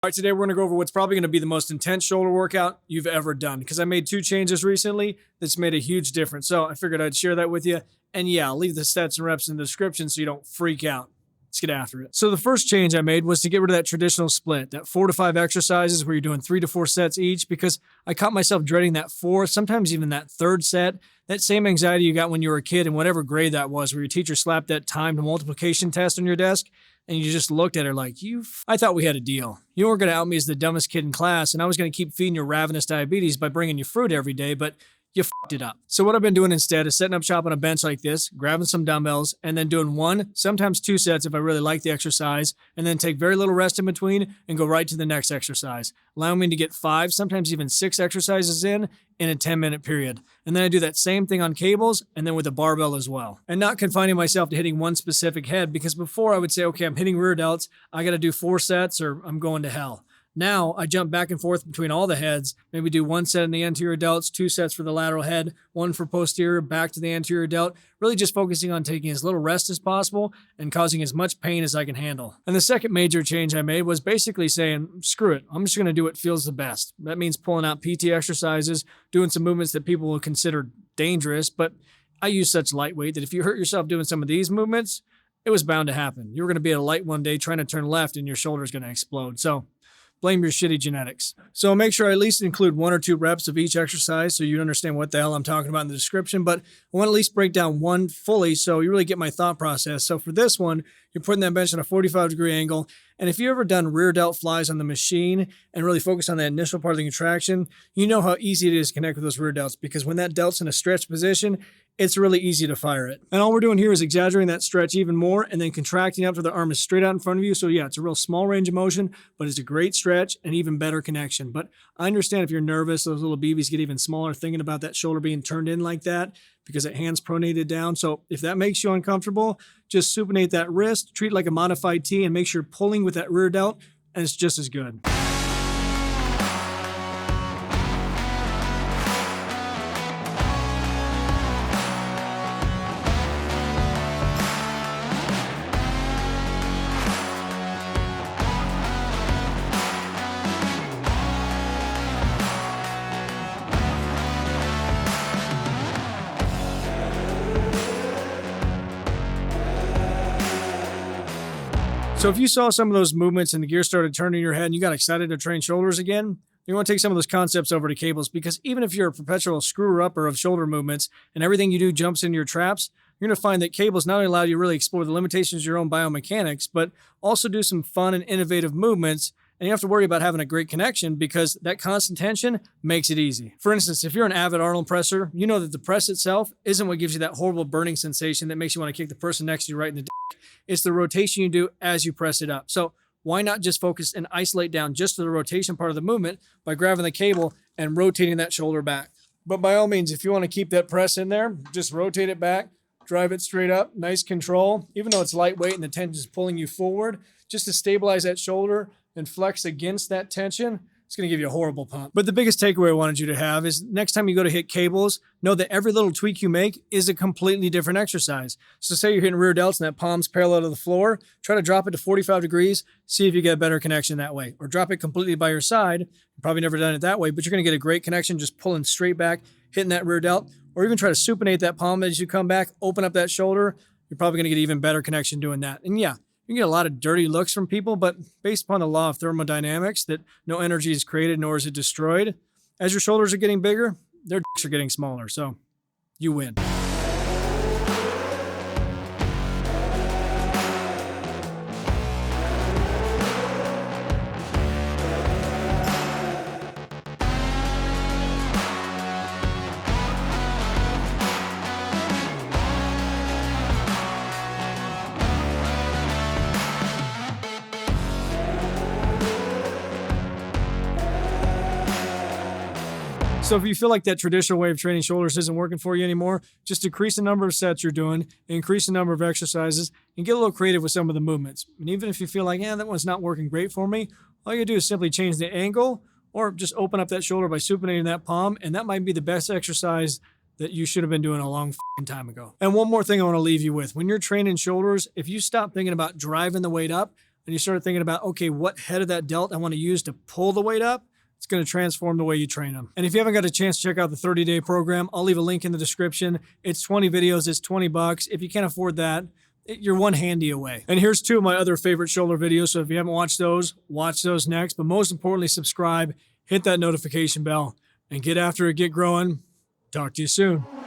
All right, today we're gonna go over what's probably gonna be the most intense shoulder workout you've ever done, because I made 2 changes recently that's made a huge difference. So I figured I'd share that with you. And yeah, I'll leave the stats and reps in the description so you don't freak out. Let's get after it. So the first change I made was to get rid of that traditional split, that 4 to 5 exercises where you're doing 3 to 4 sets each, because I caught myself dreading that 4th, sometimes even that 3rd set. That same anxiety you got when you were a kid in whatever grade that was, where your teacher slapped that timed multiplication test on your desk and you just looked at her like, I thought we had a deal. You were going to out me as the dumbest kid in class, and I was going to keep feeding your ravenous diabetes by bringing you fruit every day, but you fucked it up. So what I've been doing instead is setting up shop on a bench like this, grabbing some dumbbells, and then doing 1, sometimes 2 sets if I really like the exercise, and then take very little rest in between and go right to the next exercise, allowing me to get 5, sometimes even 6 exercises in a 10-minute period. And then I do that same thing on cables and then with a barbell as well. And not confining myself to hitting one specific head, because before I would say, okay, I'm hitting rear delts, I got to do 4 sets or I'm going to hell. Now I jump back and forth between all the heads, maybe do 1 set in the anterior delts, 2 sets for the lateral head, 1 for posterior, back to the anterior delt, really just focusing on taking as little rest as possible and causing as much pain as I can handle. And the second major change I made was basically saying, screw it, I'm just going to do what feels the best. That means pulling out PT exercises, doing some movements that people will consider dangerous, but I use such lightweight that if you hurt yourself doing some of these movements, it was bound to happen. You're going to be at a light one day trying to turn left and your shoulder's going to explode. So blame your shitty genetics. So make sure I at least include 1 or 2 reps of each exercise so you understand what the hell I'm talking about in the description, but I want to at least break down 1 fully so you really get my thought process. So for this one, you're putting that bench on a 45-degree angle, and if you've ever done rear delt flies on the machine and really focus on that initial part of the contraction, you know how easy it is to connect with those rear delts, because when that delt's in a stretched position, it's really easy to fire it. And all we're doing here is exaggerating that stretch even more and then contracting up to the arm is straight out in front of you. So yeah, it's a real small range of motion, but it's a great stretch and even better connection. But I understand if you're nervous, those little BBs get even smaller thinking about that shoulder being turned in like that because that hand's pronated down. So if that makes you uncomfortable, just supinate that wrist, treat it like a modified T, and make sure you're pulling with that rear delt, and it's just as good. So if you saw some of those movements and the gear started turning in your head and you got excited to train shoulders again, you want to take some of those concepts over to cables, because even if you're a perpetual screwer-upper of shoulder movements and everything you do jumps into your traps, you're going to find that cables not only allow you to really explore the limitations of your own biomechanics, but also do some fun and innovative movements. And you have to worry about having a great connection because that constant tension makes it easy. For instance, if you're an avid Arnold presser, you know that the press itself isn't what gives you that horrible burning sensation that makes you want to kick the person next to you right in the dick. It's the rotation you do as you press it up. So why not just focus and isolate down just to the rotation part of the movement by grabbing the cable and rotating that shoulder back? But by all means, if you want to keep that press in there, just rotate it back, drive it straight up, nice control. Even though it's lightweight and the tension is pulling you forward, just to stabilize that shoulder and flex against that tension, it's going to give you a horrible pump. But the biggest takeaway I wanted you to have is next time you go to hit cables, know that every little tweak you make is a completely different exercise. So say you're hitting rear delts and that palm's parallel to the floor, try to drop it to 45 degrees, see if you get a better connection that way. Or drop it completely by your side. You've probably never done it that way, but you're going to get a great connection just pulling straight back, hitting that rear delt. Or even try to supinate that palm as you come back, open up that shoulder. You're probably going to get even better connection doing that. And yeah, you can get a lot of dirty looks from people, but based upon the law of thermodynamics, that no energy is created nor is it destroyed, as your shoulders are getting bigger, their dicks are getting smaller. So you win. So if you feel like that traditional way of training shoulders isn't working for you anymore, just decrease the number of sets you're doing, increase the number of exercises, and get a little creative with some of the movements. And even if you feel like, that one's not working great for me, all you do is simply change the angle or just open up that shoulder by supinating that palm, and that might be the best exercise that you should have been doing a long time ago. And one more thing I want to leave you with. When you're training shoulders, if you stop thinking about driving the weight up, and you start thinking about, okay, what head of that delt I want to use to pull the weight up, it's going to transform the way you train them. And if you haven't got a chance to check out the 30-day program, I'll leave a link in the description. It's 20 videos. It's $20. If you can't afford that, you're one handy away. And here's 2 of my other favorite shoulder videos. So if you haven't watched those, watch those next. But most importantly, subscribe, hit that notification bell, and get after it, get growing. Talk to you soon.